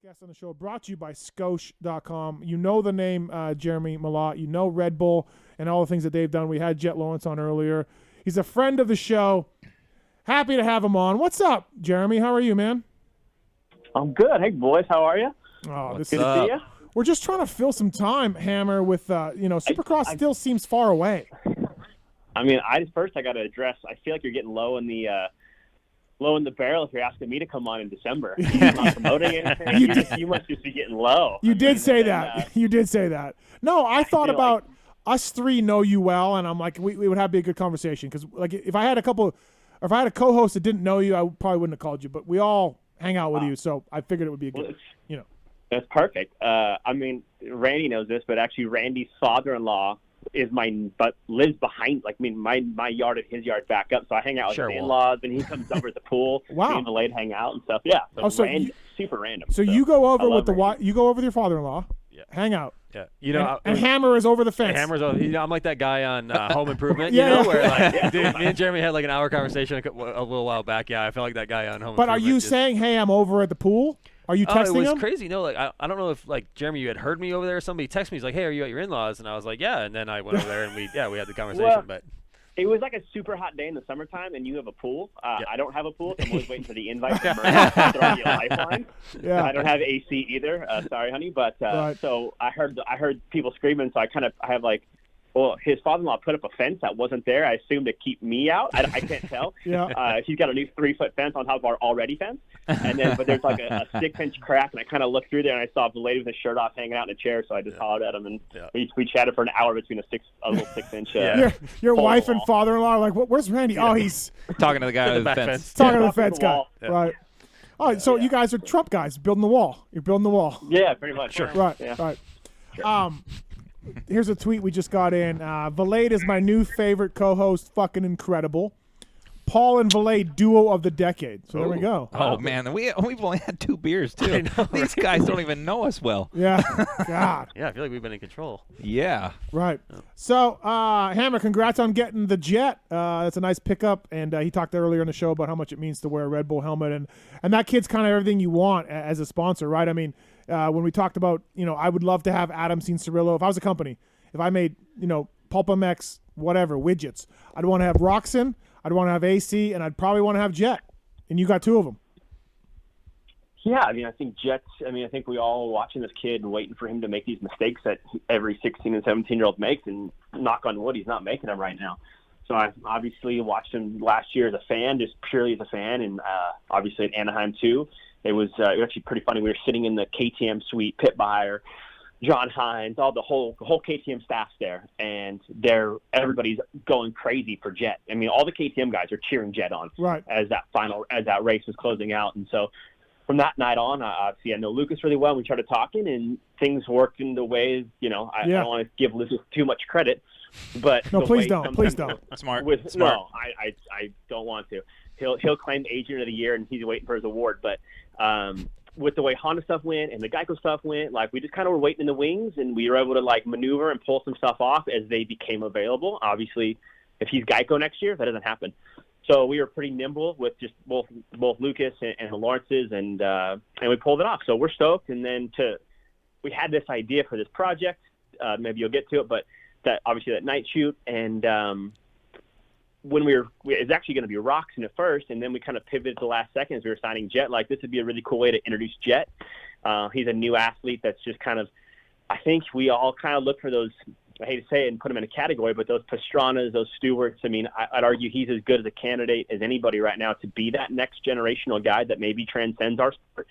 Guest on the show brought to you by Scotia.com. You know the name Jeremy Malott. You know Red Bull and all the things that they've done. We had Jet Lawrence on earlier. He's a friend of the show. Happy to have him on. What's up, Jeremy? How are you, man? I'm good. Hey, boys. How are you? Oh, good to see you. We're just trying to fill some time, Hammer, with, Supercross still seems far away. I mean, I got to address, I feel like you're getting low in the barrel if you're asking me to come on in December. You're not promoting anything. You must just be getting low. You did say that. You did say that. No, I thought about us three know you well, and I'm like, we would have a good conversation. Because like, if I had a co-host that didn't know you, I probably wouldn't have called you. But we all hang out with you, so I figured it would be a good, That's perfect. I mean, Randy knows this, but actually Randy's father-in-law lives behind, my yard and his yard back up. So I hang out with his in-laws, and he comes over at the pool. Wow. Me and Malott hang out and stuff. Yeah. Super random. So you go over with you go over with your father-in-law. Yeah. Hang out. Yeah. And Hammer is over the fence. Hammer's over. I'm like that guy on Home Improvement. Where dude, me and Jeremy had like an hour conversation a little while back. Yeah, I felt like that guy on Home Improvement. But are you saying, hey, I'm over at the pool? Are you texting him? It was crazy. No, like I don't know if like Jeremy, you had heard me over there. Somebody texted me. He's like, "Hey, are you at your in-laws?" And I was like, "Yeah." And then I went over there and we had the conversation. Well, but it was like a super hot day in the summertime, and you have a pool. I don't have a pool, so I'm always waiting for the invite to throw you a lifeline. Yeah. I don't have AC either. Sorry, honey. But right. So I heard people screaming, so I have like. Well, his father-in-law put up a fence that wasn't there. I assumed to keep me out. I can't tell. Yeah. He's got a new 3-foot fence on top of our already fence. But there's like a 6-inch crack, and I kind of looked through there, and I saw the lady with his shirt off hanging out in a chair, so I just hollered at him, and we chatted for an hour between a little 6-inch. Your wife and father-in-law are like, where's Randy? Oh, he's talking to the guy on the fence. Talking to the fence guy. Yeah. Right. All right, so you guys are Trump guys, building the wall. You're building the wall. Yeah, pretty much. Sure. Right, Yeah. right. Sure. Here's a tweet we just got in. Valade is my new favorite co-host. Fucking incredible. Paul and Valade, duo of the decade. So there we go. Oh, man. We've only had 2 beers, too. These guys don't even know us well. Yeah. God. yeah, I feel like we've been in control. Yeah. Right. So, Hammer, congrats on getting the Jet. That's a nice pickup. And he talked earlier in the show about how much it means to wear a Red Bull helmet. And that kid's kind of everything you want as a sponsor, right? I mean, when we talked about, I would love to have Adam Cirillo. If I was a company, if I made, Pulpamex, whatever, widgets, I'd want to have Roxon, I'd want to have AC, and I'd probably want to have Jet. And you got 2 of them. Yeah, I mean, I think I think we all watching this kid and waiting for him to make these mistakes that every 16 and 17-year-old makes, and knock on wood, he's not making them right now. So I obviously watched him last year as a fan, just purely as a fan, and obviously at Anaheim too. It was actually pretty funny. We were sitting in the KTM suite, Pit Buyer, John Hines, the whole KTM staff's there, and everybody's going crazy for Jet. I mean, all the KTM guys are cheering Jet on as that race was closing out. And so from that night on, obviously I know Lucas really well. We started talking, and things worked in the way, I don't want to give Lucas too much credit, but no, please don't. Smart. No, I don't want to. He'll claim Agent of the Year, and he's waiting for his award. But with the way Honda stuff went and the Geico stuff went, we just kind of were waiting in the wings, and we were able to maneuver and pull some stuff off as they became available. Obviously, if he's Geico next year, that doesn't happen. So we were pretty nimble with just both Lucas and the Lawrences, and we pulled it off. So we're stoked. And then we had this idea for this project. Maybe you'll get to it, but that night shoot, and when it's actually going to be Roxon at first, and then we kind of pivoted to the last second as we were signing Jet. This would be a really cool way to introduce Jet. He's a new athlete that's just kind of, I think we all kind of look for those, I hate to say it and put him in a category, but those Pastranas, those Stewarts, I mean, I'd argue he's as good as a candidate as anybody right now to be that next generational guy that maybe transcends our sport.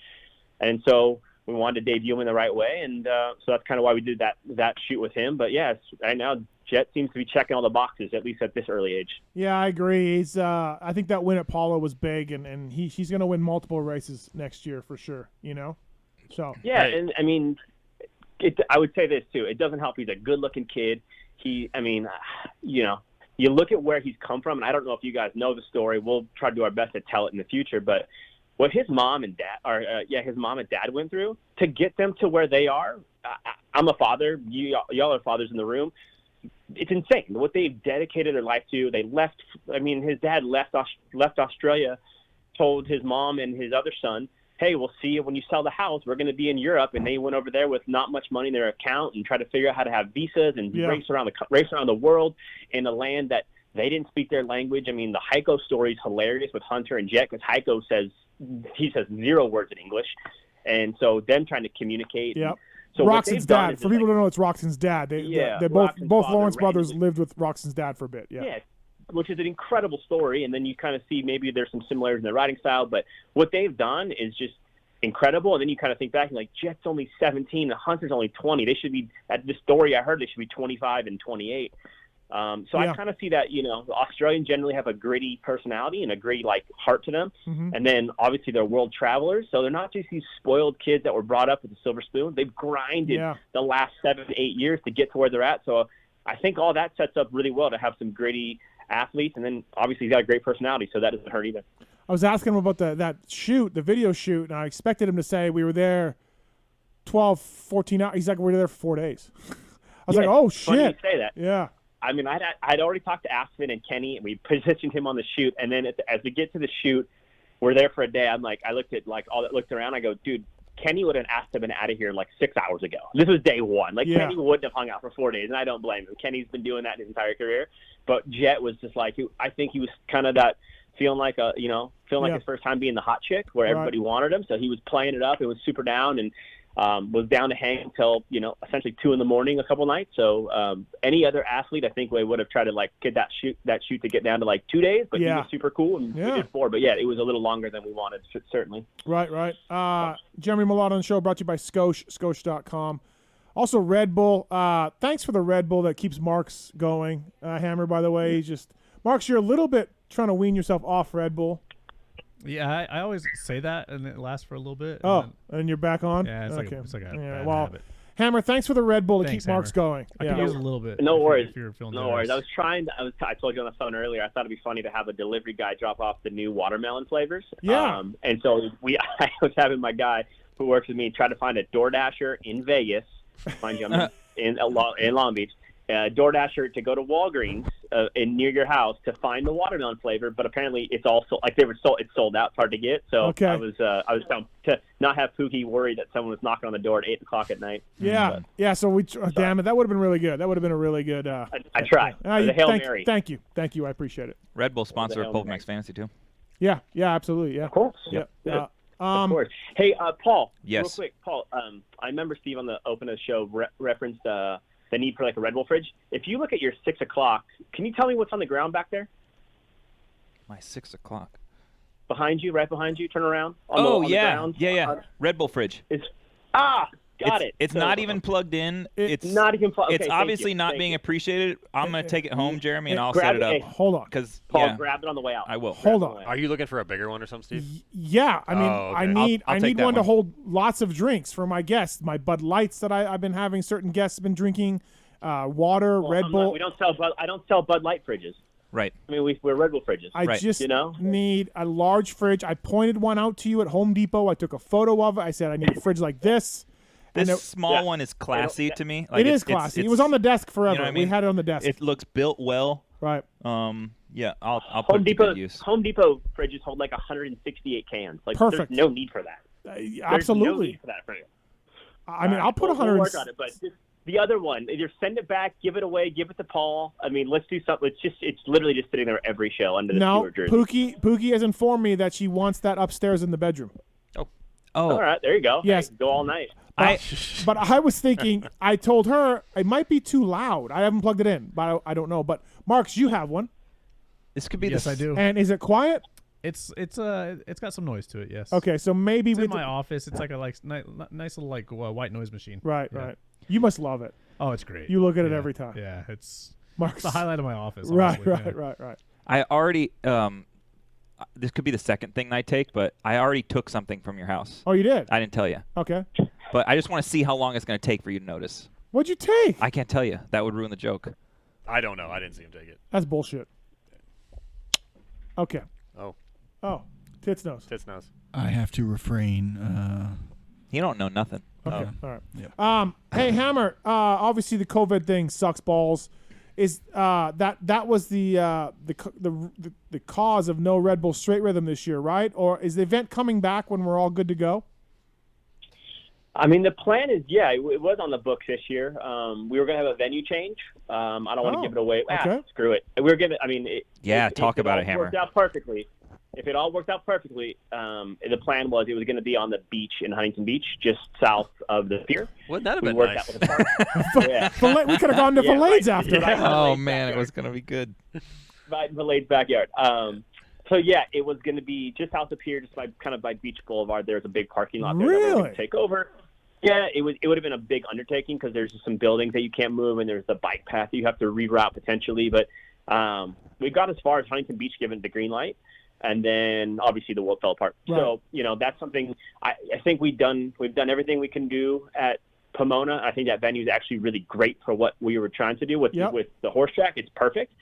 And so we wanted to debut him in the right way, and so that's kind of why we did that shoot with him. But yeah, right now Jet seems to be checking all the boxes, at least at this early age. Yeah, I agree. He's I think that win at Paula was big, and he's going to win multiple races next year for sure. So yeah, and I mean, I would say this too. It doesn't help. He's a good-looking kid. You look at where he's come from, and I don't know if you guys know the story. We'll try to do our best to tell it in the future, but what his mom and dad went through to get them to where they are. I'm a father. Y'all are fathers in the room. It's insane what they've dedicated their life to. They left. I mean, his dad left Australia, told his mom and his other son, hey, we'll see you when you sell the house. We're going to be in Europe. And they went over there with not much money in their account and tried to figure out how to have visas and race around the world in a land that they didn't speak their language. I mean, the Heiko story is hilarious with Hunter and Jet because Heiko says 0 words in English. And so them trying to communicate. Yep. So Roxanne's dad. For people who don't know, it's Roxanne's dad. They both Lawrence brothers lived with Roxanne's dad for a bit. Yeah. Which is an incredible story. And then you kind of see maybe there's some similarities in their writing style, but what they've done is just incredible. And then you kind of think back and like Jet's only 17 and Hunter's only 20. They should be, at the story I heard, they should be 25 and 28. I kind of see that, the Australians generally have a gritty personality and a gritty heart to them. Mm-hmm. And then obviously they're world travelers. So they're not just these spoiled kids that were brought up with a silver spoon. They've grinded the last 7 to 8 years to get to where they're at. So I think all that sets up really well to have some gritty athletes. And then obviously he's got a great personality. So that doesn't hurt either. I was asking him about that shoot, the video shoot, and I expected him to say we were there 12, 14 hours. He's like, we were there for 4 days. I was like, oh, shit. Funny you say that. Yeah. I mean, I'd already talked to Aspen and Kenny, and we positioned him on the shoot. And then as we get to the shoot, we're there for a day. I'm like, I looked at looked around. I go, dude, Kenny would have asked to have been out of here 6 hours ago. This was day one. Kenny wouldn't have hung out for 4 days, and I don't blame him. Kenny's been doing that his entire career. But Jet was just I think he was kind of that feeling like his first time being the hot chick where everybody wanted him. So he was playing it up. It was super down and was down to hang until, essentially 2 a.m. a couple nights. So any other athlete, I think we would have tried to get that shoot to get down to 2 days, but he was super cool and we did 4. But yeah, it was a little longer than we wanted, certainly. Right. Jeremy Malott on the show, brought to you by Scotia, Scotia.com. Also Red Bull. Thanks for the Red Bull that keeps Mark's going. Hammer, by the way, Mark's, you're a little bit trying to wean yourself off Red Bull. Yeah, I always say that, and it lasts for a little bit. And you're back on? Yeah, it's like a bad habit. Hammer, thanks for the Red Bull to Thanks, keep Mark's going. I could use a little bit. No worries. If you're feeling no worries. I told you on the phone earlier, I thought it'd be funny to have a delivery guy drop off the new watermelon flavors. Yeah. And so I was having my guy who works with me try to find a DoorDasher in Vegas. Mind you, I'm in Long Beach. DoorDasher to go to Walgreens near your house to find the watermelon flavor, but apparently it's also it's sold out. It's hard to get. So I was down to not have Pookie worry that someone was knocking on the door at 8 o'clock at night. Yeah, So damn it, that would have been really good. That would have been a really good. I tried. The Hail Mary. Thank you. I appreciate it. Red Bull sponsor of Max Fantasy too. Yeah, absolutely. Yeah, of course. Yeah. Of course. Hey, Paul. Yes. Real quick, Paul. I remember Steve on the open of the show referenced the need for a Red Bull fridge. If you look at your 6 o'clock, can you tell me what's on the ground back there? My 6 o'clock. Behind you, right behind you. Turn around. On the ground. Yeah. Red Bull fridge. Got it. It's not even plugged in. It's not even plugged. It's obviously not being appreciated. I'm gonna take it home, Jeremy, and I'll set it up. Hold on, because Paul, grab it on the way out. I will. Hold on. Are you looking for a bigger one or something, Steve? Yeah, I mean, okay. I need one to hold lots of drinks for my guests. My Bud Lights that I've been having. Certain guests have been drinking. Water, Red Bull. We don't sell I don't sell Bud Light fridges. Right. I mean, we're Red Bull fridges. I just need a large fridge. I pointed one out to you at Home Depot. I took a photo of it. I said I need a fridge like this. This small one is classy to me. It is classy. It was on the desk forever. You know what I mean? We had it on the desk. It looks built well. Right. Yeah, I'll put it to good use. Home Depot fridges hold 168 cans. Perfect. There's no need for that. Absolutely. There's no need for that for you. I mean, I'll put 100. We'll work on it, but the other one, either send it back, give it away, give it to Paul. I mean, let's do something. It's literally just sitting there every show under the Stewart jersey. Pookie has informed me that she wants that upstairs in the bedroom. Oh. All right, there you go. Yes. Hey, go all night. But I was thinking, I told her it might be too loud. I haven't plugged it in, but I don't know. But Marks, you have one. This could be Yes, I do. And is it quiet? It's got some noise to it. Yes. Okay, so maybe it's in my office. It's like a nice little white noise machine. Right. You must love it. Oh, it's great. You look at it every time. Yeah, it's Marks. the highlight of my office. Right. I already this could be the second thing I take, but I already took something from your house. Oh, you did? I didn't tell you. Okay. But I just want to see how long it's going to take for you to notice. What'd you take? I can't tell you. That would ruin the joke. I don't know. I didn't see him take it. That's bullshit. Okay. Oh. Tits nose. Tits nose. I have to refrain. You don't know nothing. Okay. All right. Yep. Hey, Hammer. Obviously, the COVID thing sucks balls. is that was the cause of no Red Bull Straight Rhythm this year, right? Or is the event coming back when we're all good to go? I mean, the plan is, it was on the books this year. We were going to have a venue change. I don't want to give it away. Okay. Screw it. We're giving. I mean, talk about it, Hammer. Worked out perfectly. If it all worked out perfectly, the plan was it was going to be on the beach in Huntington Beach, just south of the pier. Wouldn't that have been worked nice? out with the park. We could have gone to Fillets after that. Oh man, it was gonna be good. Right in Fillets' backyard. So it was going to be just south of pier, just by Beach Boulevard. There's a big parking lot there that we're going to take over. Yeah, it would have been a big undertaking because there's some buildings that you can't move, and there's the bike path you have to reroute potentially. But we got as far as Huntington Beach, given the green light, and then obviously the world fell apart. Right. So that's something I think we've done everything we can do at Pomona. I think that venue is actually really great for what we were trying to do with the horse track. It's perfect.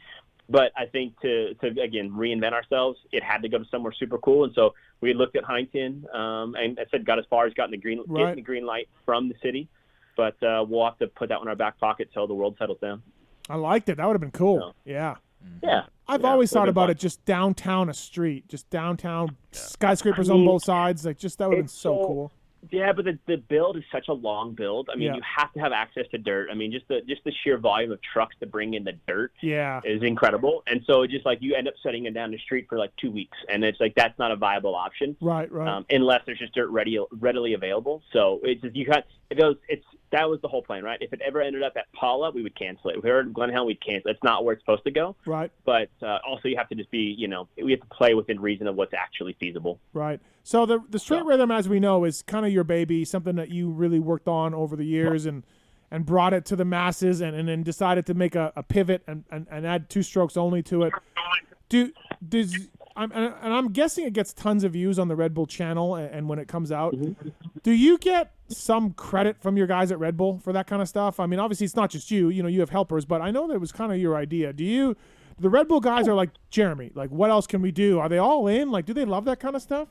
But I think to again reinvent ourselves, it had to go to somewhere super cool. And so we looked at Huntington, and I said got as far as getting the green light from the city. But we'll have to put that one in our back pocket till the world settles down. I liked it. That would have been cool. So, yeah. Yeah. I've always thought about it just downtown a street, just downtown skyscrapers on both sides. Like just that would have been so cool. Yeah, but the build is such a long build. I mean, you have to have access to dirt. I mean, just the sheer volume of trucks to bring in the dirt is incredible. And so just like you end up setting it down the street for like 2 weeks, and it's like that's not a viable option. Right. Unless there's just dirt readily available. So it's just, that was the whole plan, right? If it ever ended up at Paula, we would cancel it. If we were at Glen Helen, we'd cancel it. It's not where it's supposed to go. Right. But also you have to just be, we have to play within reason of what's actually feasible. Right. So the straight rhythm, as we know, is kind of your baby, something that you really worked on over the years and brought it to the masses and then decided to make a pivot and add two strokes only to it. I'm guessing it gets tons of views on the Red Bull channel and when it comes out. Mm-hmm. Do you get some credit from your guys at Red Bull for that kind of stuff? I mean, obviously it's not just you. You have helpers, but I know that was kind of your idea. The Red Bull guys are like, Jeremy, like what else can we do? Are they all in? Like, do they love that kind of stuff?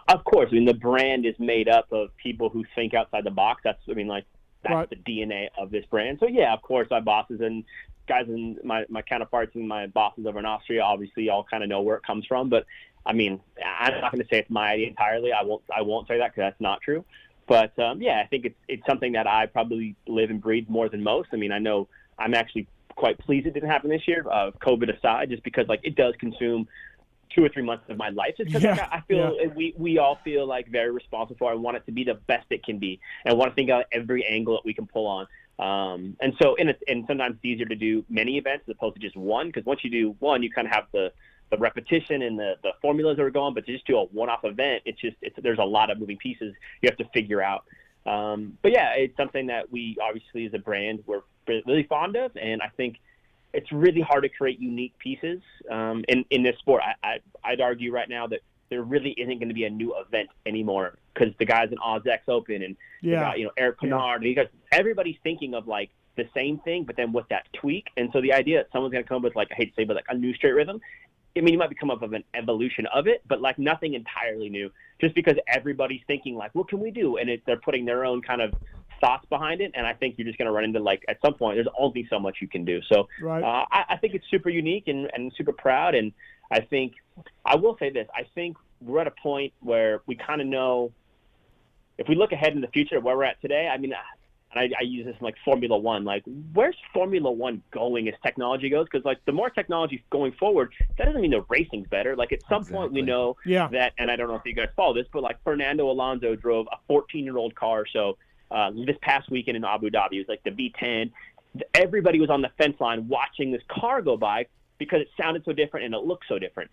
Of course. I mean, the brand is made up of people who think outside the box. That's the DNA of this brand. So yeah, of course, our bosses and guys and my counterparts and my bosses over in Austria obviously all kind of know where it comes from. But I mean, I'm not going to say it's my idea entirely. I won't say that because that's not true. But I think it's something that I probably live and breathe more than most. I mean, I know I'm actually quite pleased it didn't happen this year, COVID aside, just because like it does consume 2 or 3 months of my life, just because I feel we all feel like very responsible for it. I want it to be the best it can be, and I want to think out every angle that we can pull on. And sometimes it's easier to do many events as opposed to just one, because once you do one, you kind of have the repetition and the formulas that are going. But to just do a one-off event, there's a lot of moving pieces you have to figure out. But yeah, it's something that we obviously as a brand we're really fond of, and I think it's really hard to create unique pieces in this sport. I'd argue right now that there really isn't going to be a new event anymore because the guys in OzX Open and Eric Pinard, everybody's thinking of like the same thing, but then with that tweak. And so the idea that someone's going to come up with, like, I hate to say, but like a new straight rhythm, I mean, you might come up with an evolution of it, but like nothing entirely new, just because everybody's thinking like, what can we do? And they're putting their own kind of thoughts behind it. And I think you're just going to run into, like, at some point, there's only so much you can do. So I think it's super unique and super proud. And I think I will say this, I think we're at a point where we kind of know, if we look ahead in the future where we're at today, I mean, and I use this in like Formula One, like where's Formula One going as technology goes? Because like the more technology going forward, that doesn't mean the racing's better. Like at some point we know that, and I don't know if you guys follow this, but like Fernando Alonso drove a 14-year-old car. So this past weekend in Abu Dhabi, it was like the V10. Everybody was on the fence line watching this car go by because it sounded so different and it looked so different.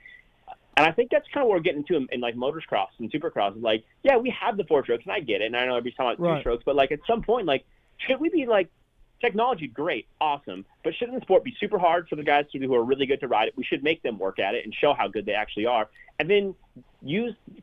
And I think that's kind of what we're getting to in like motocross and supercross. Like, yeah, we have the 4 strokes, and I get it, and I know everybody's talking about 2 strokes, but like at some point, like, should we be like, technology, great, awesome, but shouldn't the sport be super hard for the guys who are really good to ride it? We should make them work at it and show how good they actually are, and then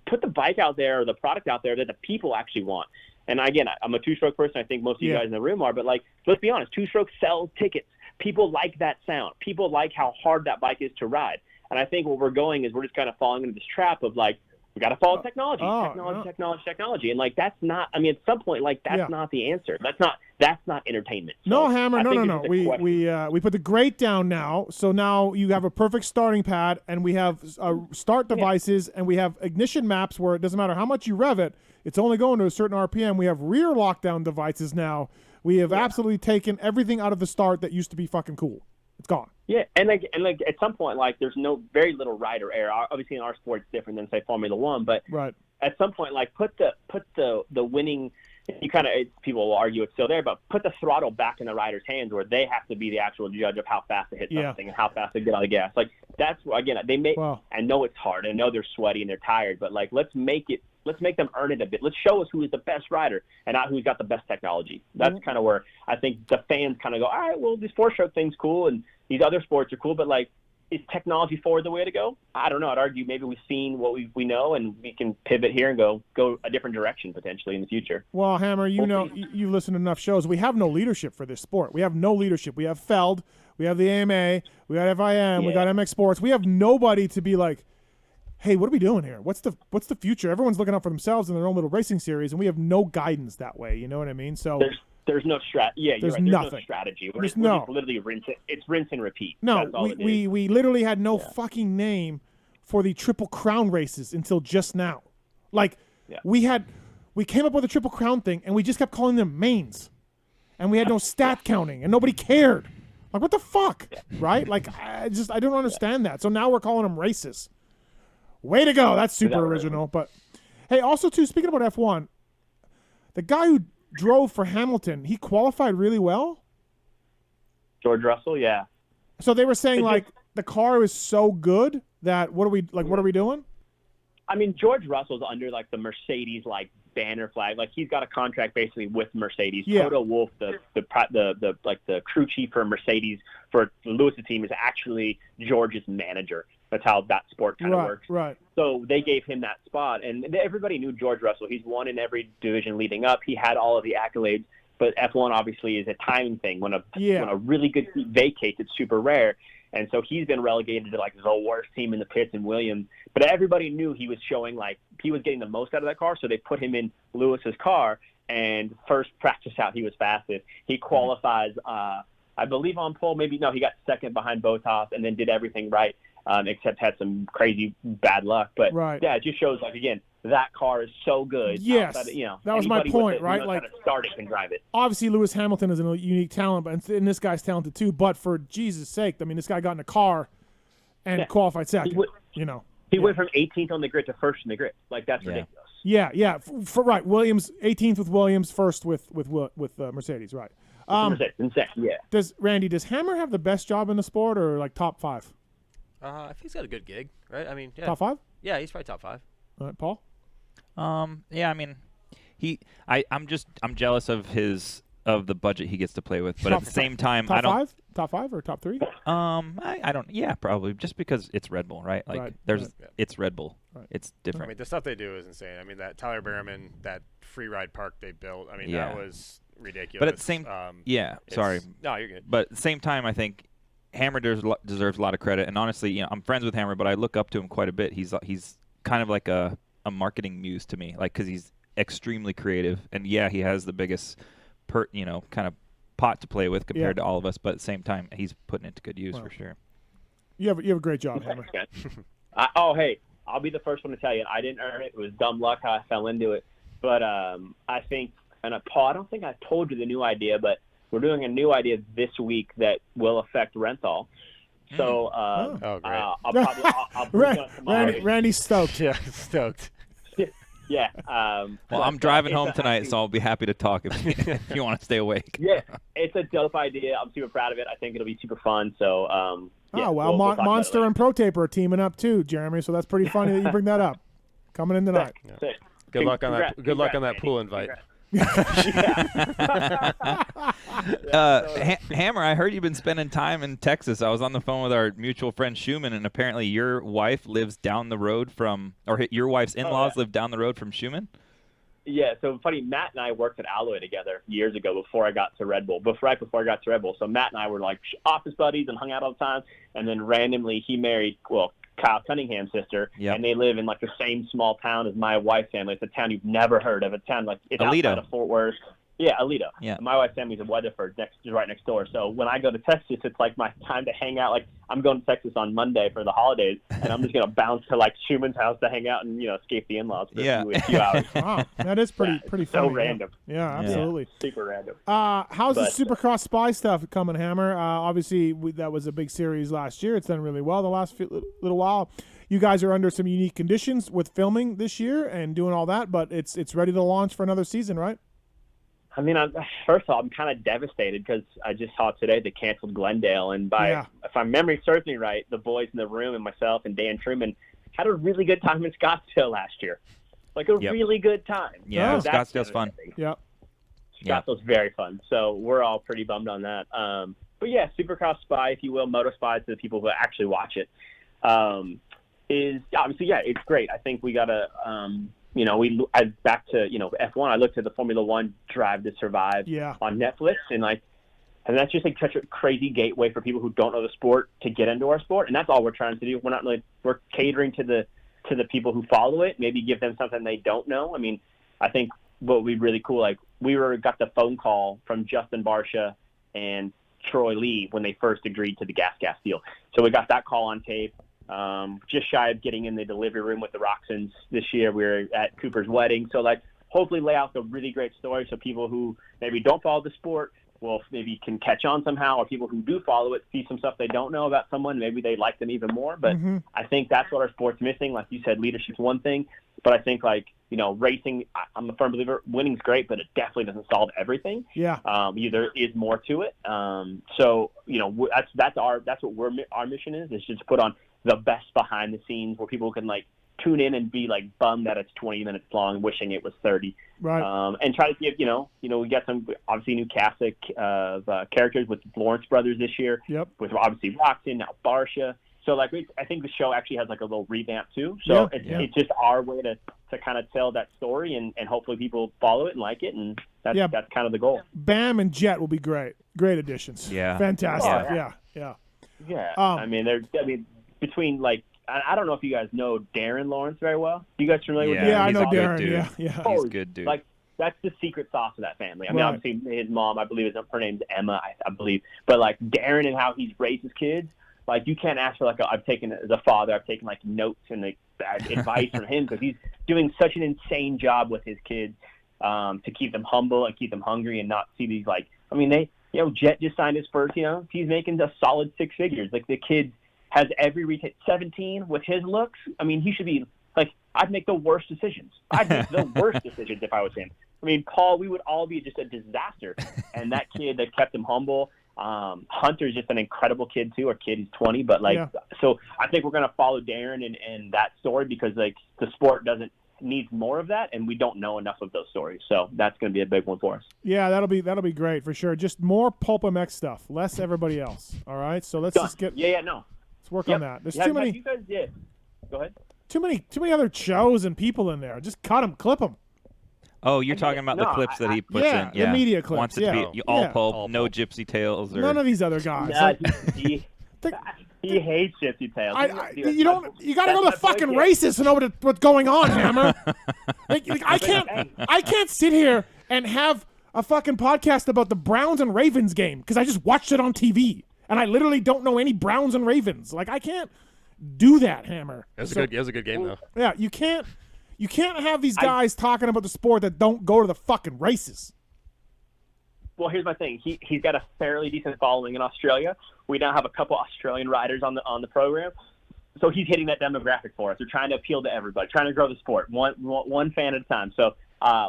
put the bike out there or the product out there that the people actually want. And again, I'm a 2-stroke person. I think most of you guys in the room are, but like, let's be honest, 2-stroke sells tickets. People like that sound. People like how hard that bike is to ride. And I think what we're going is we're just kind of falling into this trap of like, we got to follow technology. And like, that's not, I mean, at some point, like, that's not the answer. That's That's not entertainment. So No, Hammer. I No, think no, it's no. just a question. We put the grate down now, so now you have a perfect starting pad, and we have start devices, and we have ignition maps where it doesn't matter how much you rev it, it's only going to a certain RPM. We have rear lockdown devices now. We have absolutely taken everything out of the start that used to be fucking cool. It's gone. Yeah, and like at some point, like there's very little rider error. Obviously, in our sport, it's different than say Formula One, but Right. at some point, like put the winning. You kind of people will argue it's still there, but put the throttle back in the rider's hands where they have to be the actual judge of how fast they hit something and how fast they get on the gas. Like that's again they make. Wow. I know it's hard. I know they're sweaty and they're tired, but like let's make them earn it a bit. Let's show us who is the best rider and not who's got the best technology. That's kind of where I think the fans kind of go, all right, well, this four-stroke thing's cool and these other sports are cool, but like, is technology forward the way to go? I don't know. I'd argue maybe we've seen what we know and we can pivot here and go a different direction potentially in the future. Well, Hammer, you know, you listen to enough shows. We have no leadership for this sport. We have no leadership. We have Feld. We have the AMA. We got FIM. We got MX Sports. We have nobody to be like, hey, what are we doing here? What's the future? Everyone's looking out for themselves in their own little racing series, and we have no guidance that way. You know what I mean? So there's no strategy. Yeah, you're right. There's nothing. No strategy. We're just literally rinse and repeat. No, That's all we literally had no fucking name for the Triple Crown races until just now. Like we came up with a Triple Crown thing, and we just kept calling them mains, and we had no stat counting, and nobody cared. Like what the fuck, right? Like I don't understand that. So now we're calling them races. Way to go! That's super original. But hey, also too, speaking about F1, the guy who drove for Hamilton, he qualified really well. George Russell, yeah. So they were saying like the car is so good that what are we doing? I mean, George Russell's under like the Mercedes like banner flag. Like he's got a contract basically with Mercedes. Yeah. Toto Wolff, the crew chief for Mercedes for the Lewis team, is actually George's manager. That's how that sport kind of works. Right. So they gave him that spot, and everybody knew George Russell. He's won in every division leading up. He had all of the accolades. But F1 obviously is a timing thing. When a really good team vacates, it's super rare. And so he's been relegated to like the worst team in the pits in Williams. But everybody knew he was showing like he was getting the most out of that car, so they put him in Lewis's car. And first practice out, he was fastest. He qualifies, I believe, on pole. Maybe no, he got second behind Bottas, and then did everything right, except had some crazy bad luck. But yeah, it just shows like again. That car is so good. Yes, that was my point, right? Like, start it can drive it. Obviously, Lewis Hamilton is a unique talent, and this guy's talented too. But for Jesus' sake, I mean, this guy got in a car and qualified second. He went from 18th on the grid to first in the grid. Like that's ridiculous. Yeah. Right, Williams 18th with Williams, first with Mercedes, right? Mercedes, insane. Yeah. Does Hammer have the best job in the sport, or like top 5? I think he's got a good gig, right? I mean, yeah. Top 5? Yeah, he's probably top 5. All right, Paul. Yeah, I mean, I'm jealous of the budget he gets to play with, but at the same time, I don't. Top 5 or top 3? I don't. Yeah, probably just because it's Red Bull, right? Like it's Red Bull. Right. It's different. I mean, the stuff they do is insane. I mean, that Tyler Berriman, that free ride park they built. I mean, that was ridiculous. But at the same, sorry. No, you're good. But at the same time, I think Hammer deserves a lot of credit. And honestly, I'm friends with Hammer, but I look up to him quite a bit. He's kind of like a marketing muse to me, like because he's extremely creative, and he has the biggest kind of pot to play with compared to all of us, but at the same time he's putting it to good use for sure. You have a great job, Hammer. Hey, I'll be the first one to tell you, I didn't earn it. It was dumb luck how I fell into it. But I think, and Paul, I don't think I told you the new idea, but we're doing a new idea this week that will affect Renthal. So great. I'll bring it tomorrow. Randy's stoked. Yeah, stoked. Yeah. Well, I'm driving home tonight, so I'll be happy to talk if you want to stay awake. Yeah, it's a dope idea. I'm super proud of it. I think it'll be super fun. So, we'll Monster and Pro Taper are teaming up too, Jeremy. So that's pretty funny that you bring that up. Coming in tonight. Yeah. Good luck on that. Good luck on that pool invite. Hammer, I heard you've been spending time in Texas. I was on the phone with our mutual friend Schumann, and apparently your wife lives down the road your wife's in-laws live down the road from Schumann? Yeah, so funny, Matt and I worked at Alloy together years ago before I got to Red Bull, right before I got to Red Bull. So Matt and I were like office buddies and hung out all the time, and then randomly he married, Kyle Cunningham's sister, and they live in like the same small town as my wife's family. It's a town you've never heard of. A town like it's Aledo. Outside of Fort Worth. Yeah, Alito. Yeah. My wife's family's in Weatherford, right next door. So when I go to Texas, it's like my time to hang out. Like I'm going to Texas on Monday for the holidays, and I'm just gonna bounce to like Schumann's house to hang out and escape the in-laws for a few hours. Wow, that is pretty It's funny. so random. Yeah, absolutely. Super random. How's But- the Supercross Spy stuff coming, Hammer? Obviously, that was a big series last year. It's done really well the last little while. You guys are under some unique conditions with filming this year and doing all that, but it's ready to launch for another season, right? I mean, first of all, I'm kind of devastated because I just saw today they canceled Glendale, and if my memory serves me right, the boys in the room and myself and Dan Truman had a really good time in Scottsdale last year, like a really good time. Yeah, So Scottsdale's fun. Yep. Scottsdale's very fun. So we're all pretty bummed on that. But yeah, Supercross Spy, if you will, Moto Spy to the people who actually watch it, is obviously, it's great. I think we got to, back to, F1, I looked at the Formula One Drive to Survive on Netflix, and that's just like such a crazy gateway for people who don't know the sport to get into our sport. And that's all we're trying to do. We're catering to the people who follow it, maybe give them something they don't know. I mean, I think what would be really cool, like got the phone call from Justin Barcia and Troy Lee when they first agreed to the gas deal. So we got that call on tape. Just shy of getting in the delivery room with the Roxons this year. We were at Cooper's wedding. So hopefully lay out a really great story so people who maybe don't follow the sport maybe can catch on somehow, or people who do follow it see some stuff they don't know about someone. Maybe they like them even more. But I think that's what our sport's missing. Like you said, leadership's one thing, but I think racing, I'm a firm believer, winning's great, but it definitely doesn't solve everything. Yeah. There is more to it. So that's our mission is just to put on the best behind the scenes where people can tune in and be bummed that it's 20 minutes long, wishing it was 30. Right. And try to give, we got some obviously new cast of characters with Lawrence brothers this year. Yep. With obviously Roxon, now Barcia. So I think the show actually has a little revamp too. So it's just our way to kind of tell that story and hopefully people follow it and like it. And that's kind of the goal. Bam and Jet will be great. Great additions. Yeah. Fantastic. Yeah. Between I don't know if you guys know Darren Lawrence very well. You guys familiar with Darren? Yeah, I know He's a Darren. good dude. Yeah. He's a good dude. That's the secret sauce of that family. I mean, Right. obviously his mom, I believe her name's Emma, I believe. But Darren and how he's raised his kids, you can't ask for I've taken as a father, I've taken notes and advice from him because he's doing such an insane job with his kids to keep them humble and keep them hungry and not see these Jet just signed his first. He's making a solid six figures. The kid has every retail 17 with his looks. I mean, he should be I'd make the worst decisions. I'd make the worst decisions if I was him. I mean, Paul, we would all be just a disaster. And that kid that kept him humble. Hunter's just an incredible kid too. Our kid, he's 20, but so I think we're gonna follow Darren and that story because the sport needs more of that, and we don't know enough of those stories. So that's gonna be a big one for us. Yeah, that'll be great for sure. Just more Pulp MX stuff, less everybody else. All right, so let's just get let's work on that. There's too many. You guys did. Go ahead. Too many other shows and people in there. Just cut them, clip them. Oh, you're talking about the clips that he puts in. The media clips. Wants it to be all pulp, no gypsy tales. Or... None of these other guys. He hates gypsy tales. You got to go to the fucking races to know what's going on, Hammer. I can't sit here and have a fucking podcast about the Browns and Ravens game because I just watched it on TV and I literally don't know any Browns and Ravens. I can't do that, Hammer. It was a good game though. Yeah, you can't have these guys talking about the sport that don't go to the fucking races. Well, here's my thing. He's got a fairly decent following in Australia. We now have a couple Australian riders on the program, so he's hitting that demographic for us. We're trying to appeal to everybody, trying to grow the sport one fan at a time. So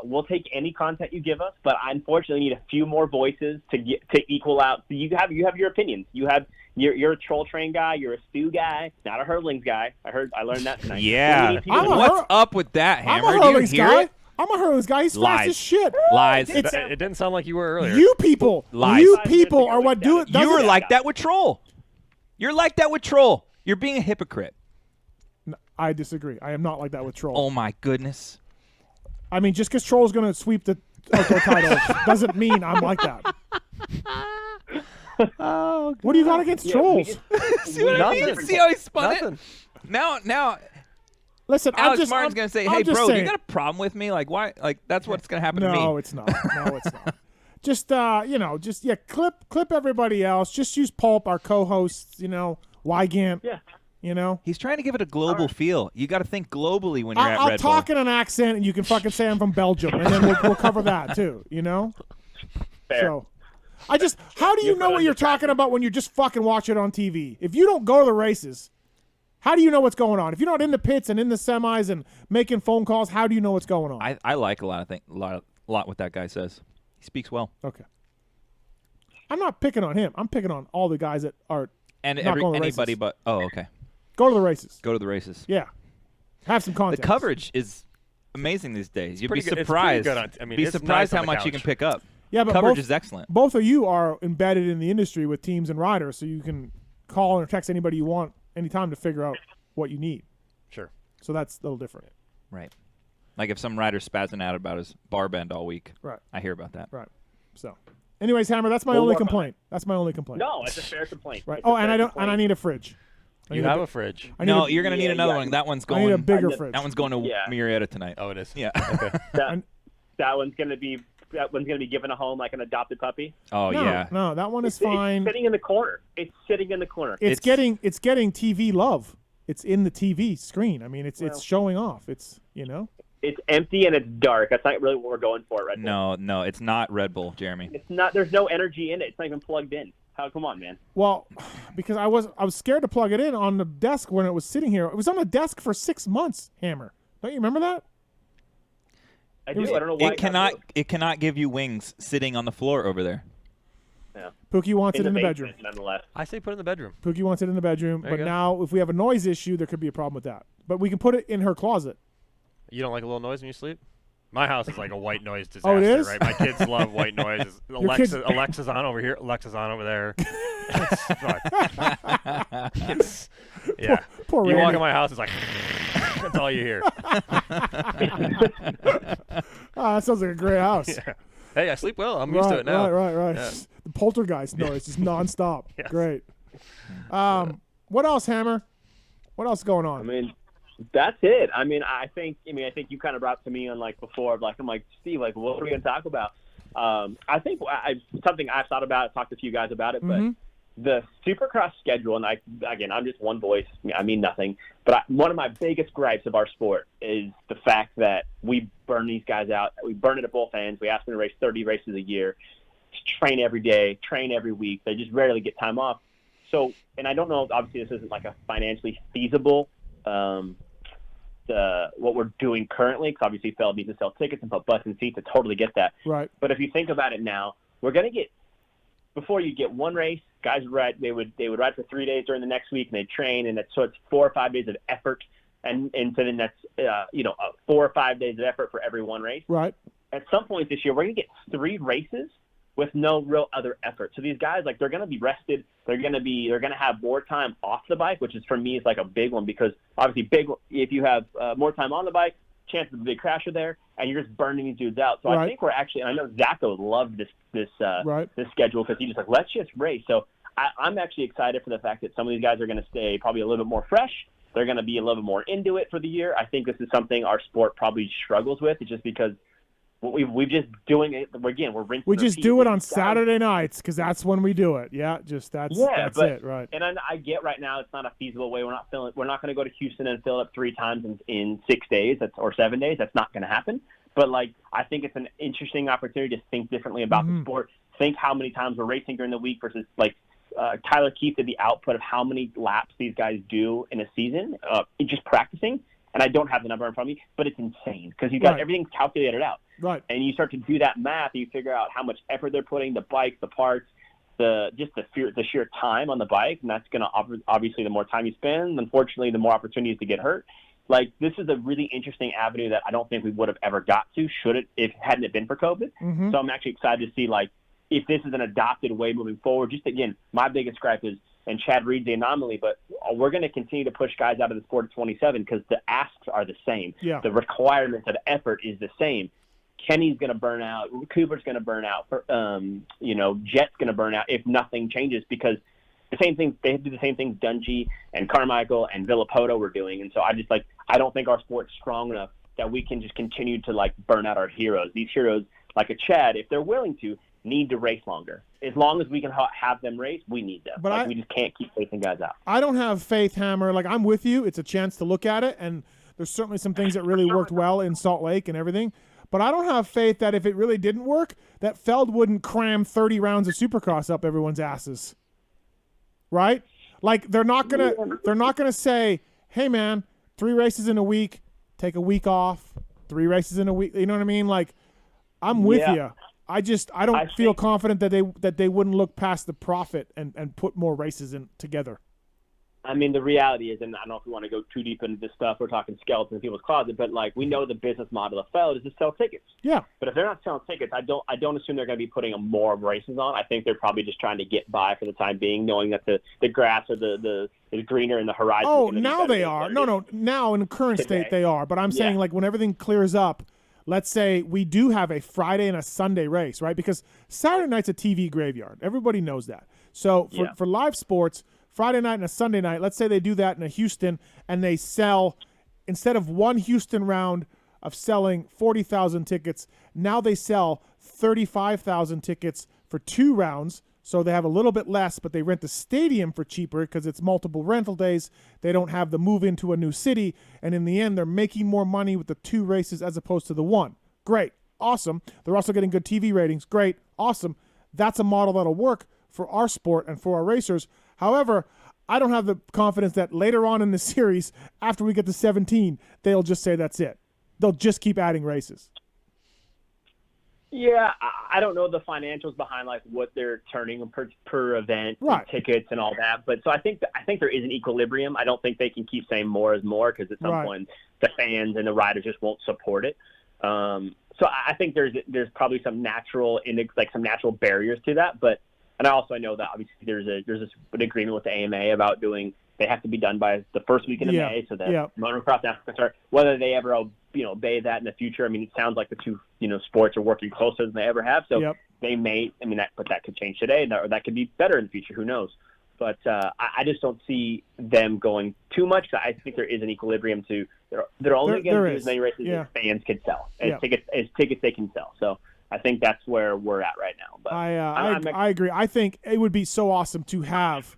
we'll take any content you give us, but I unfortunately need a few more voices to equal out. So you have your opinions. You're a troll train guy. You're a stew guy, not a hurlings guy. I learned that tonight. Yeah. What's up with that, Hammer? I'm a hurlings guy. I'm a hurlings guy. He's fast as shit. Lies. It didn't sound like you were earlier. You people. Lies. You people are what do it. You were like that with Troll. You're like that with Troll. You're being a hypocrite. No, I disagree. I am not like that with Troll. Oh, my goodness. I mean, just because Troll's going to sweep the outdoor title doesn't mean I'm like that. Oh, what do you got against trolls? See what I mean? See how he spun it? Now, Listen, Alex Martin's going to say, hey, bro, saying. you got a problem with me? Like, why? Like, that's what's going to happen to me. No, it's not. No, it's not. Just, clip everybody else. Just use Pulp, our co-hosts, Wygant. Yeah. He's trying to give it a global feel. You got to think globally when you're at I'll Red Bull. talk in an accent, and you can fucking say I'm from Belgium, and then we'll cover that too. Fair. So, how do you know what you're talking about when you just fucking watch it on TV? If you don't go to the races, how do you know what's going on? If you're not in the pits and in the semis and making phone calls, how do you know what's going on? I like a lot what that guy says. He speaks well. Okay. I'm not picking on him. I'm picking on all the guys that are and not going to anybody races. but. Oh, okay. Go to the races. Go to the races. Yeah. Have some context. The coverage is amazing these days. You'd be pretty good. surprised. It's pretty good Be it's surprised nice how on the much you couch. can pick up. Yeah, but coverage is excellent. Both of you are embedded in the industry with teams and riders, so you can call or text anybody you want anytime to figure out what you need. Sure. So that's a little different. Right. Like if some rider's spazzing out about his bar bend all week. Right. I hear about that. Right. So, anyways, Hammer, that's my only complaint. That's my only complaint. No, it's a fair complaint. Right. It's a fair complaint. I need a fridge. You have a fridge. No, you're gonna need another one. That one's going. I need a bigger fridge. That one's going to Murrieta tonight. Oh, it is. Yeah. Okay. That one's gonna be given a home like an adopted puppy. Oh yeah. No, that one is It's fine. sitting in the corner. It's sitting in the corner. It's getting TV love. It's in the TV screen. I mean, it's showing off. It's It's empty and it's dark. That's not really what we're going for, Red Bull. No, it's not Red Bull, Jeremy. It's not. There's no energy in it. It's not even plugged in. Come on, man. Well, because I was scared to plug it in on the desk when it was sitting here. It was on the desk for 6 months. Hammer, don't you remember that? I do. I don't know why it cannot give you wings sitting on the floor over there. Yeah. Pookie wants it in the basement, bedroom. nonetheless. I say put it in the bedroom. Pookie wants it in the bedroom, There you but go. now if we have a noise issue, there could be a problem with that. But we can put it in her closet. You don't like a little noise when you sleep? My house is like a white noise disaster, Oh, it is? right? My kids love white noises. Alexa's on over here. Alexa's on over there. Yeah. Poor You walk Randy. in my house, it's like that's all you hear. That sounds like a great house. Yeah. Hey, I sleep well. I'm used to it now. Right. Yeah. The poltergeist noise just nonstop. Yes. Great. What else, Hammer? What else is going on? I mean, that's it. I think you kind of brought to me on before. I'm like, Steve, what are we going to talk about? I think something I've thought about. I've talked to a few guys about it, but the Supercross schedule, and I'm just one voice. I mean nothing. But one of my biggest gripes of our sport is the fact that we burn these guys out. We burn it at both ends. We ask them to race 30 races a year, train every day, train every week. They just rarely get time off. So, and I don't know, obviously this isn't a financially feasible what we're doing currently, because obviously Feld needs to sell tickets and put butts in seats. I totally get that. Right. But if you think about it now, we're going to get, before you get one race, guys would ride, they would ride for 3 days during the next week, and they'd train, and so it's 4 or 5 days of effort, and so then that's 4 or 5 days of effort for every one race. Right. At some point this year, we're going to get 3 races with no real other effort. So these guys, they're going to be rested. They're going to have more time off the bike, which is for me is a big one, because obviously if you have more time on the bike, chances of a big crash are there, and you're just burning these dudes out. So Right. I think we're actually, and I know Zacho loved this schedule, because he just let's just race. So I'm actually excited for the fact that some of these guys are going to stay probably a little bit more fresh. They're going to be a little bit more into it for the year. I think this is something our sport probably struggles with. It's just because we've just doing it again. We're rinsing. We just do it on Saturday nights because that's when we do it. Yeah, that's it. Right. And I get right now it's not a feasible way. We're not going to go to Houston and fill it up 3 times in 6 days or 7 days. That's not going to happen. But I think it's an interesting opportunity to think differently about the sport. Think how many times we're racing during the week versus Tyler Keith did the output of how many laps these guys do in a season, just practicing. And I don't have the number in front of me, but it's insane because you got everything calculated out. Right. And you start to do that math, and you figure out how much effort they're putting, the bike, the parts, the sheer time on the bike, and that's going to obviously the more time you spend, unfortunately, the more opportunities to get hurt. This is a really interesting avenue that I don't think we would have ever got to if hadn't it been for COVID. Mm-hmm. So I'm actually excited to see if this is an adopted way moving forward. Just again, my biggest gripe is, and Chad Reed's the anomaly, but we're going to continue to push guys out of the sport at 27 because the asks are the same. Yeah. The requirements of effort is the same. Kenny's going to burn out. Cooper's going to burn out. Jet's going to burn out if nothing changes, because the same thing, they do the same things Dungey and Carmichael and Villapoto were doing. And so I don't think our sport's strong enough that we can just continue to like burn out our heroes. These heroes, like a Chad, if they're willing to, need to race longer. As long as we can have them race, we need them. But we just can't keep racing guys out. I don't have faith, Hammer. Like, I'm with you. It's a chance to look at it, and there's certainly some things that really worked well in Salt Lake and everything. But I don't have faith that if it really didn't work, that Feld wouldn't cram 30 rounds of Supercross up everyone's asses. Right? Like, they're not gonna say, "Hey, man, 3 races in a week, take a week off. 3 races in a week." You know what I mean? Like, I'm with you. I don't feel confident that they wouldn't look past the profit and put more races in together. I mean, the reality is, and I don't know if we want to go too deep into this stuff, we're talking skeletons in people's closet, but like, we know the business model of Feld is to sell tickets. Yeah. But if they're not selling tickets, I don't assume they're going to be putting more races on. I think they're probably just trying to get by for the time being, knowing that the grass or the greener in the horizon. Oh, now they are. No. Now in the current state they are. But I'm saying, like, when everything clears up, let's say we do have a Friday and a Sunday race, right? Because Saturday night's a TV graveyard. Everybody knows that. So for live sports, Friday night and a Sunday night, let's say they do that in a Houston, and they sell, instead of one Houston round of selling 40,000 tickets, now they sell 35,000 tickets for 2 rounds. So they have a little bit less, but they rent the stadium for cheaper because it's multiple rental days. They don't have the move into a new city. And in the end, they're making more money with the 2 races as opposed to the 1. Great. Awesome. They're also getting good TV ratings. Great. Awesome. That's a model that'll work for our sport and for our racers. However, I don't have the confidence that later on in the series, after we get to 17, they'll just say that's it. They'll just keep adding races. Yeah, I don't know the financials behind like what they're turning per event, and tickets and all that. But so I think there is an equilibrium. I don't think they can keep saying more is more because at some point the fans and the riders just won't support it. So I think there's probably some natural barriers to that. And I also know that obviously there's an agreement with the AMA about they have to be done by the first weekend of May, so that motocross now can start. Whether they ever obey that in the future, I mean, it sounds like the two sports are working closer than they ever have. So they may, I mean, that could change today, or that could be better in the future. Who knows? But I just don't see them going too much. I think there is an equilibrium to they're only going to do as many races as fans can sell, as tickets they can sell. So I think that's where we're at right now. But I agree. I think it would be so awesome to have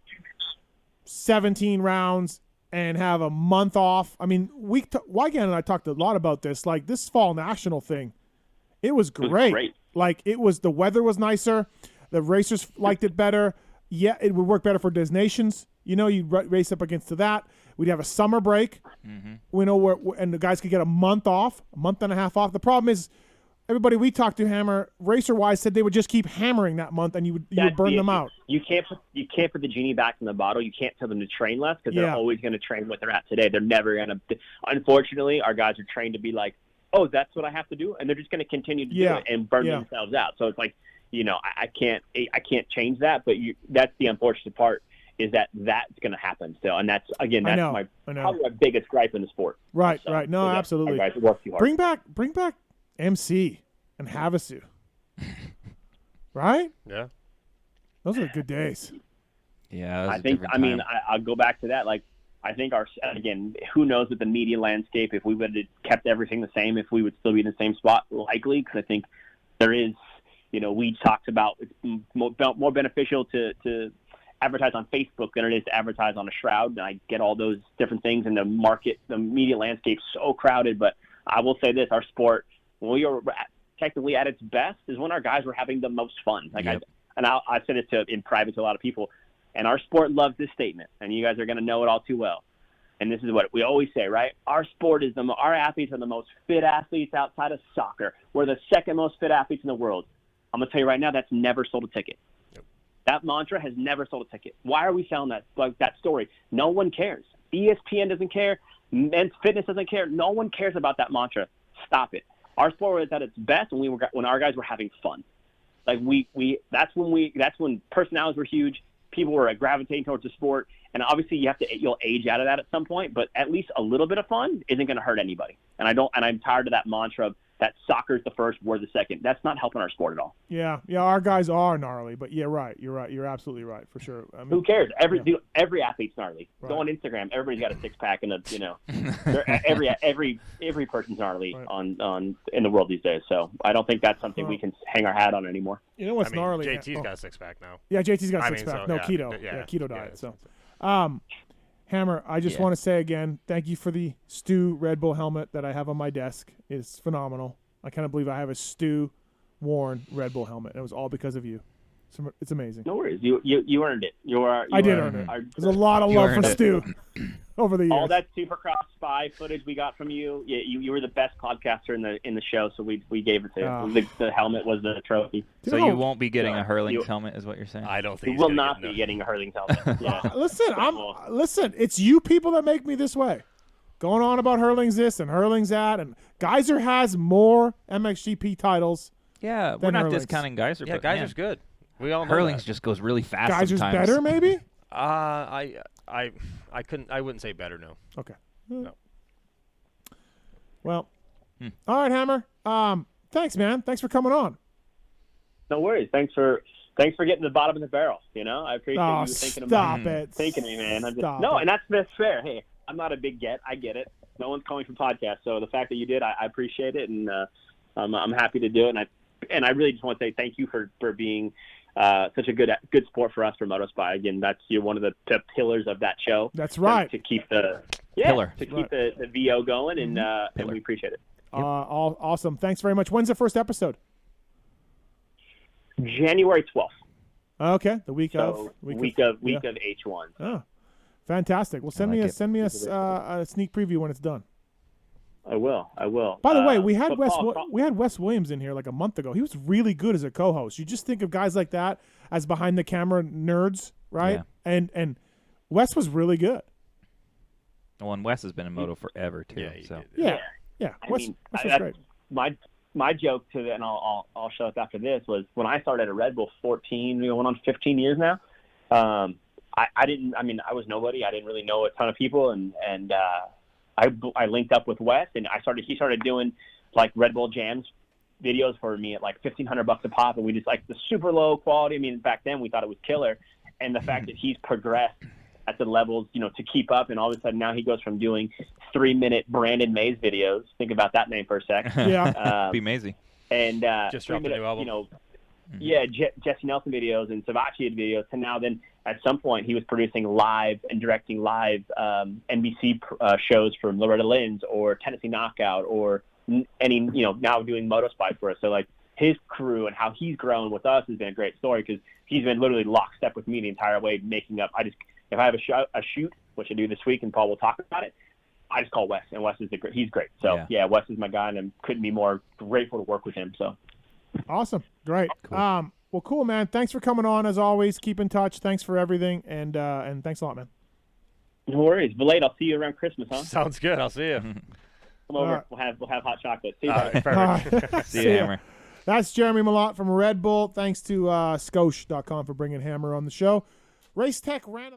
17 rounds and have a month off. I mean, Wygan and I talked a lot about this. Like, this fall national thing, it was great. Like, the weather was nicer. The racers liked it better. Yeah, it would work better for Nations. You'd race up against that. We'd have a summer break. Mm-hmm. We know and the guys could get a month off, a month and a half off. The problem is, everybody we talked to, Hammer, racer-wise, said they would just keep hammering that month, and you would burn them out. You can't put the genie back in the bottle. You can't tell them to train less because they're always going to train what they're at today. They're never going to. Unfortunately, our guys are trained to be like, oh, that's what I have to do, and they're just going to continue to do it and burn themselves out. So it's like, I can't change that, but that's the unfortunate part, is that's going to happen still, and that's probably my biggest gripe in the sport. Right. No, absolutely. Our guys work too hard. Bring back MC and Havasu. Right? Yeah. Those are good days. Yeah. I'll go back to that. Like, I think who knows with the media landscape, if we would have kept everything the same, if we would still be in the same spot, likely, because I think there is, we talked about it's more beneficial to advertise on Facebook than it is to advertise on a shroud. And I get all those different things, and the media landscape's so crowded. But I will say this, our sport, when we are technically at its best, is when our guys were having the most fun. Like, I said it in private to a lot of people, and our sport loves this statement, and you guys are going to know it all too well. And this is what we always say, right? Our sport is our athletes are the most fit athletes outside of soccer. We're the second most fit athletes in the world. I'm going to tell you right now, that's never sold a ticket. Yep. That mantra has never sold a ticket. Why are we selling that story? No one cares. ESPN doesn't care. Men's Fitness doesn't care. No one cares about that mantra. Stop it. Our sport was at its best when our guys were having fun. Like that's when personalities were huge. People were gravitating towards the sport, and obviously you'll age out of that at some point. But at least a little bit of fun isn't going to hurt anybody. And I'm tired of that mantra of that soccer's the first, we're the second. That's not helping our sport at all. Yeah, our guys are gnarly, but yeah, right. You're right. You're absolutely right for sure. I mean, Who cares? Every athlete's gnarly. Right. Go on Instagram. Everybody's got a six pack and every person's gnarly Right. on in the world these days. So I don't think that's something we can hang our hat on anymore. You know what's I mean, gnarly? JT's Oh. got a six-pack now. Yeah, JT's got I six mean, pack. so, No, yeah, keto. yeah, Keto yeah, diet. it's- So, Hammer, I just Yeah. want to say again, thank you for the Stu Red Bull helmet that I have on my desk. It's phenomenal. I can't believe I have a Stu worn Red Bull helmet. It was all because of you. It's amazing. No worries. You earned it. I did earn it. There's a lot of You love for earned it. Stu over the years. All that Supercross spy footage we got from you. You were the best podcaster in the show, so we gave it to you. Oh. The helmet was the trophy. So You know- you won't be getting a Hurlings you- helmet, is what you're saying? I don't You think he's will gonna not get be getting a Hurlings helmet. Yeah. Listen, it's you people that make me this way. Going on about Hurlings this and Hurlings that, and Geyser has more MXGP titles. Yeah, we're Then not Hurlings. discounting Geyser. Yeah, but Geyser's man, good. We all know Hurlings that. just goes really fast Geyser's sometimes. better, maybe? I couldn't. I wouldn't say better. No. Okay. No. Well, all right, Hammer. Thanks, man. Thanks for coming on. No worries. Thanks for getting to the bottom of the barrel. I appreciate Oh, you thinking stop about it. thinking of me, man. Stop No, it. and that's fair. Hey, I'm not a big get. I get it. No one's calling for podcasts, so the fact that you did, I appreciate it, and I'm happy to do it. And I really just want to say thank you for being such a good sport for us for MotoSpy. Again, you're one of the pillars of that show. That's right. To keep the Pillar. to keep the VO going, and we appreciate it. Awesome. Thanks very much. When's the first episode? January 12th. Okay, the week So of week of H1. Oh, fantastic. Well, send like me it. a sneak preview when it's done. I will. By the way, we had but Wes Paul, we had Wes Williams in here like a month ago. He was really good as a co-host. You just think of guys like that as behind the camera nerds, right? Yeah. And Wes was really good. Well, and Wes has been in moto forever too. Yeah, he so did. Yeah. I Wes mean, was that's great. my joke to that, and I'll show up after this, was when I started at Red Bull 14, going on 15 years now. I didn't. I mean, I was nobody. I didn't really know a ton of people, and I linked up with Wes, and he started doing like Red Bull Jams videos for me at like $1,500 a pop, and we just like the super low quality. I mean, back then we thought it was killer, and the fact that he's progressed at the levels, to keep up, and all of a sudden now he goes from doing 3-minute Brandon Mays videos. Think about that name for a sec. Yeah. be amazing. And Just dropped a new album. Jesse Nelson videos and Savachi videos. To now, then at some point he was producing live and directing live NBC shows from Loretta Lynn's or Tennessee Knockout or any now doing MotoSpy for us. So like his crew and how he's grown with us has been a great story because he's been literally lockstep with me the entire way, making up. If I have a shoot, which I do this week, and Paul will talk about it, I just call Wes, and Wes is he's great. So yeah, Wes is my guy, and I couldn't be more grateful to work with him. So Awesome. Great. Cool. Well, cool, man. Thanks for coming on as always. Keep in touch. Thanks for everything, and thanks a lot, man. no worries. Valade, I'll see you around Christmas, huh? Sounds good. I'll see you. Come over. right. We'll have hot chocolate. See you. All buddy. right, perfect. See you, Hammer. That's Jeremy Malott from Red Bull. Thanks to Scosh.com for bringing Hammer on the show. Race Tech ran.